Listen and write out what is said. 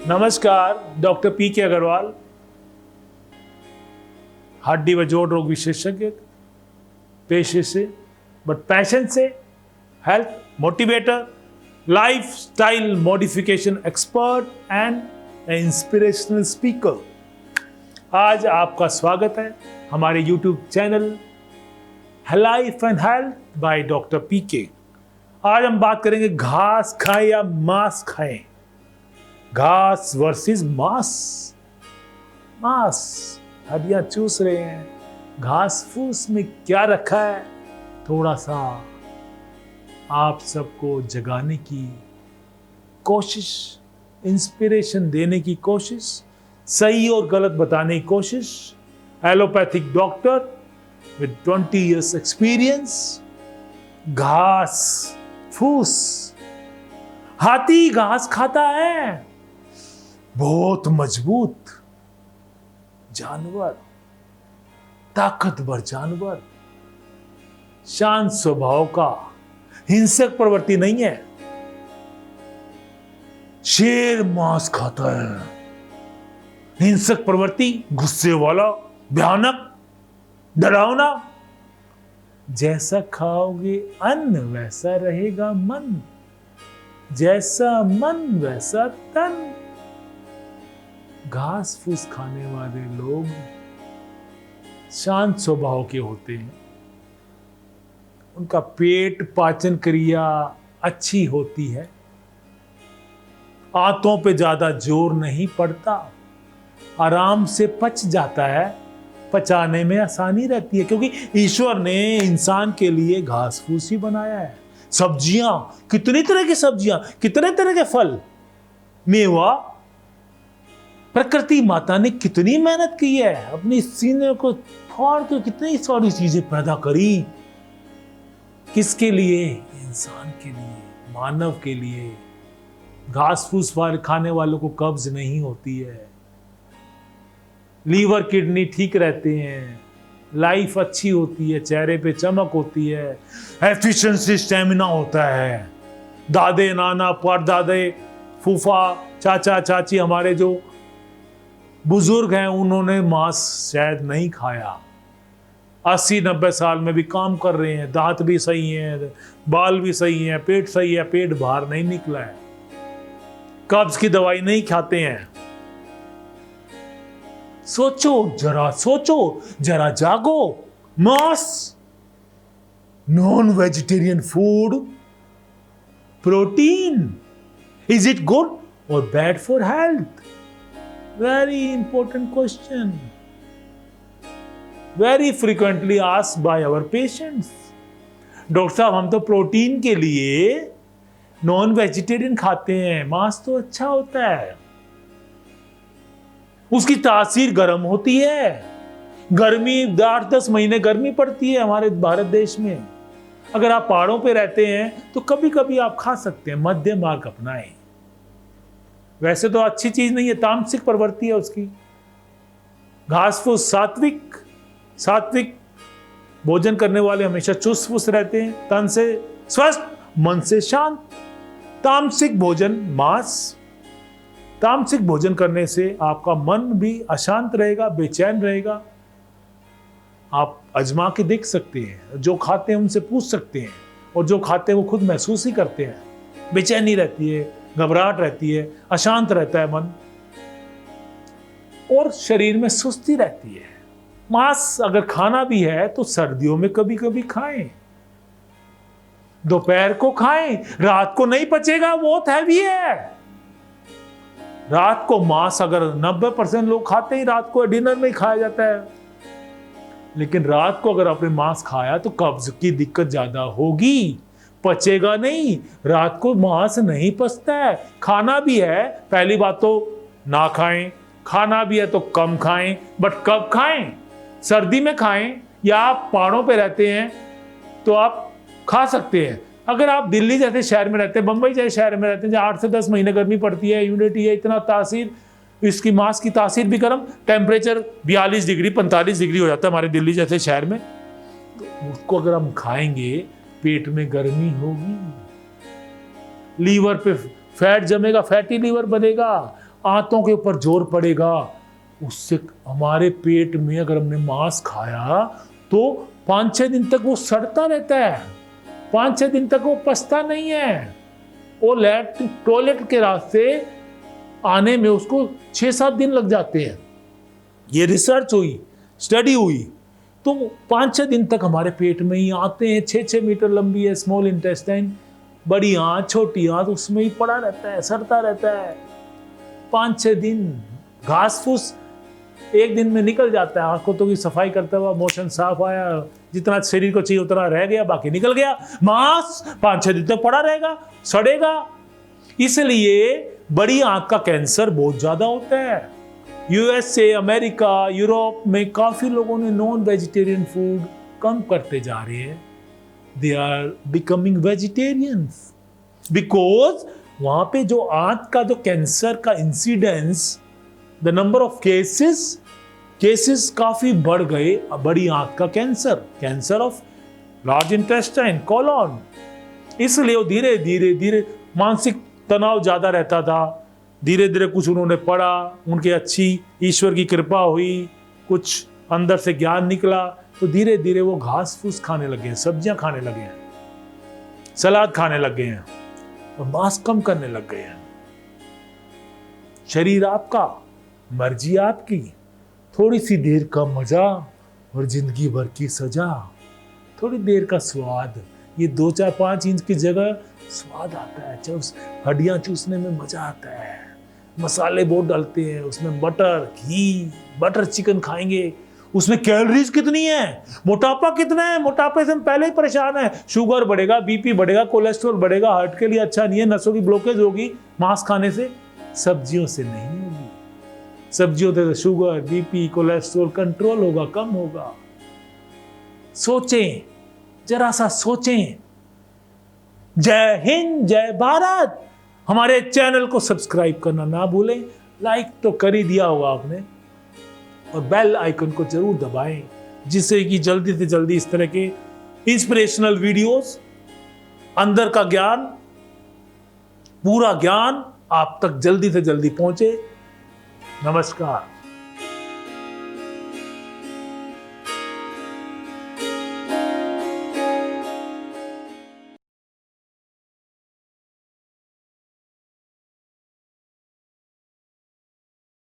नमस्कार, doctor PK. Agarwal, हड्डी व जोड़ रोग विशेषज्ञ पेशे से, बट पैशन से, health motivator, life style modification expert and inspirational speaker. आज आपका स्वागत है हमारे YouTube channel life and health by doctor PK. आज हम बात करेंगे घास खाएं या मांस खाएं, घास वर्सेस मांस। हड्डियां चूस रहे हैं, घास फूस में क्या रखा है, थोड़ा सा आप सबको जगाने की कोशिश, इंस्पिरेशन देने की कोशिश, सही और गलत बताने की कोशिश। Allopathic doctor with 20 years experience. घास फूस, हाथी घास खाता है, बहुत मजबूत जानवर, ताकतवर जानवर, शांत स्वभाव का, हिंसक प्रवृत्ति नहीं है। शेर मांस खाता है, हिंसक प्रवृत्ति, गुस्से वाला, भयानक, डरावना। जैसा खाओगे अन्न वैसा रहेगा मन, जैसा मन वैसा तन। घास फूस खाने वाले लोग शांत स्वभाव के होते हैं, उनका पेट पाचन क्रिया अच्छी होती है, आंतों पे ज्यादा जोर नहीं पड़ता, आराम से पच जाता है, पचाने में आसानी रहती है, क्योंकि ईश्वर ने इंसान के लिए घास फूस ही बनाया है। सब्जियां, कितनी तरह की सब्जियां, कितने तरह के फल, मेवा, प्रकृति माता ने कितनी मेहनत की है, अपनी सीने को फाड़ के कितनी सारी चीजें पैदा करी। किसके लिए? इंसान के लिए, मानव के लिए। घास फूस खाने वालों को कब्ज नहीं होती है, लीवर किडनी ठीक रहते हैं, लाइफ अच्छी होती है, चेहरे पे चमक होती है, एफिशिएंसी स्टेमिना होता है। दादे नाना परदादे फूफा चाचा चाची हमारे जो बुजुर्ग हैं, उन्होंने मांस शायद नहीं खाया, 80-90 साल में भी काम कर रहे हैं, दांत भी सही हैं, बाल भी सही हैं, पेट सही है, पेट बाहर नहीं निकला है, कब्ज की दवाई नहीं खाते हैं। सोचो जरा जागो। मांस, non vegetarian food, protein, is it good और bad for health? Very important question, very frequently asked by our patients. Doctor साहब, हम तो प्रोटीन के लिए नॉन वेजिटेरियन खाते हैं, मांस तो अच्छा होता है, उसकी तासीर गर्म होती है, गर्मी 8-10 महीने गर्मी पड़ती है हमारे भारत देश में। अगर आप पहाड़ों पे रहते हैं तो कभी कभी आप खा सकते हैं, मध्य मार्ग अपनाएं। वैसे तो अच्छी चीज नहीं है, तामसिक प्रवृत्ति है उसकी। घास फूस सात्विक भोजन करने वाले हमेशा चुस्त फुस्त रहते हैं, तन से स्वस्थ, मन से शांत। तामसिक भोजन, मांस, तामसिक भोजन करने से आपका मन भी अशांत रहेगा, बेचैन रहेगा। आप आजमा के देख सकते हैं, जो खाते हैं उनसे पूछ सकते हैं, और जो खाते हैं वो खुद महसूस ही करते हैं। बेचैनी रहती है, घबराहट रहती है, अशांत रहता है मन, और शरीर में सुस्ती रहती है। मांस अगर खाना भी है तो सर्दियों में कभी कभी खाएं, दोपहर को खाएं, रात को नहीं पचेगा, बहुत हैवी है। रात को मांस अगर 90% लोग खाते हैं, रात को डिनर में ही खाया जाता है, लेकिन रात को अगर आपने मांस खाया तो कब्ज की दिक्कत ज्यादा होगी, पचेगा नहीं। रात को मांस नहीं पचता है। खाना भी है, पहली बात तो ना खाएं, खाना भी है तो कम खाएं, बट कब खाएं? सर्दी में खाएं, या आप पहाड़ों पे रहते हैं तो आप खा सकते हैं। अगर आप दिल्ली जैसे शहर में रहते हैं, बंबई जैसे शहर में रहते हैं जहाँ 8 से 10 महीने गर्मी पड़ती है, ह्यूमिडिटी है, इतना तासीर, इसकी मांस की तासीर भी गर्म, टेम्परेचर 42 डिग्री 45 डिग्री हो जाता है हमारे दिल्ली जैसे शहर में, तो उसको अगर हम खाएंगे पेट में गर्मी होगी, लीवर पे फैट जमेगा, फैटी लीवर बनेगा, आंतों के ऊपर जोर पड़ेगा, उससे हमारे पेट में अगर हमने मांस खाया तो 5-6 दिन तक वो सड़ता रहता है, 5-6 दिन तक वो पचता नहीं है। वो टॉयलेट के रास्ते आने में उसको 6-7 दिन लग जाते हैं। ये रिसर्च हुई, स्टडी हुई। तो 5-6 दिन तक हमारे पेट में ही आते हैं। 6-6 मीटर लंबी है स्मॉल इंटेस्टाइन, बड़ी आंत छोटी आंत, उसमें ही पड़ा रहता है, सड़ता रहता है 5-6 दिन। घास फूस एक दिन में निकल जाता है, आंखों तो की सफाई करता हुआ मोशन साफ आया, जितना शरीर को चाहिए उतना रह गया, बाकी निकल गया। मांस 5-6 दिन तक पड़ा रहेगा, सड़ेगा। इसलिए बड़ी आंत का कैंसर बहुत ज्यादा होता है। यूएसए, अमेरिका, यूरोप में काफी लोगों ने नॉन वेजिटेरियन फूड कम करते जा रहे हैं। They are becoming vegetarians because वहां पे जो आंत का जो कैंसर का incidence, the number of cases काफी बढ़ गए। बड़ी आंत का cancer of large intestine, colon. इसलिए वो धीरे धीरे मानसिक तनाव ज्यादा रहता था। धीरे धीरे कुछ उन्होंने पढ़ा, उनके अच्छी ईश्वर की कृपा हुई, कुछ अंदर से ज्ञान निकला, तो धीरे धीरे वो घास फूस खाने लगे हैं, सब्जियां खाने लगे हैं, सलाद खाने लग गए हैं और मांस कम करने लग गए हैं। शरीर आपका, मर्जी आपकी, थोड़ी सी देर का मजा और जिंदगी भर की सजा। थोड़ी देर का स्वाद, ये 2-4-5 इंच की जगह स्वाद आता है, हड्डियां चूसने में मजा आता है। मसाले बहुत डालते हैं उसमें, बटर, घी, बटर चिकन खाएंगे, उसमें कैलोरीज कितनी है, मोटापा कितना है, मोटापे से हम पहले ही परेशान है। शुगर बढ़ेगा, बीपी बढ़ेगा, कोलेस्ट्रॉल बढ़ेगा, हार्ट के लिए अच्छा नहीं है, नसों की ब्लॉकेज होगी मांस खाने से। सब्जियों से नहीं होगी, सब्जियों से शुगर, बीपी, कोलेस्ट्रॉल कंट्रोल होगा, कम होगा। सोचें, जरा सा सोचें। जय हिंद, जय भारत। हमारे चैनल को सब्सक्राइब करना ना भूलें, लाइक तो कर ही दिया होगा आपने, और बेल आइकन को जरूर दबाएं, जिससे कि जल्दी से जल्दी इस तरह के इंस्पिरेशनल वीडियोस, अंदर का ज्ञान, पूरा ज्ञान आप तक जल्दी से जल्दी पहुंचे। नमस्कार।